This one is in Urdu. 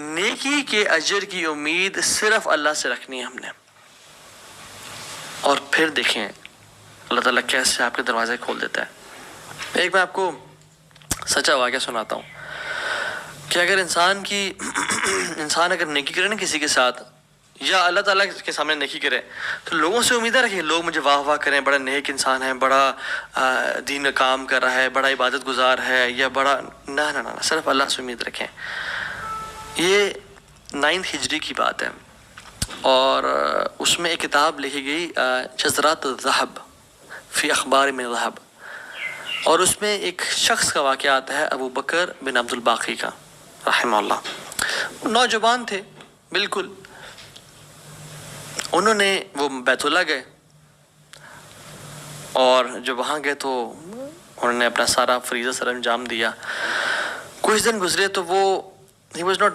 نیکی کے اجر کی امید صرف اللہ سے رکھنی ہے ہم نے، اور پھر دیکھیں اللہ تعالیٰ کیسے آپ کے دروازے کھول دیتا ہے۔ ایک میں آپ کو سچا واقعہ سناتا ہوں کہ اگر انسان اگر نیکی کرے نا کسی کے ساتھ، یا اللہ تعالیٰ کے سامنے نیکی کرے، تو لوگوں سے امیدیں رکھیں لوگ مجھے واہ واہ کریں، بڑا نیک انسان ہے، بڑا دین کا کام کر رہا ہے، بڑا عبادت گزار ہے، یا بڑا نہ صرف اللہ سے امید رکھیں۔ یہ 9 ہجری کی بات ہے، اور اس میں ایک کتاب لکھی گئی جزرات الذہب فی اخبار من ذہب، اور اس میں ایک شخص کا واقعہ آتا ہے، ابو بکر بن عبد الباقی کا رحمہ اللہ۔ نوجوان تھے بالکل، انہوں نے وہ بیت اللہ گئے، اور جب وہاں گئے تو انہوں نے اپنا سارا فریضہ سر انجام دیا۔ کچھ دن گزرے تو وہ he was not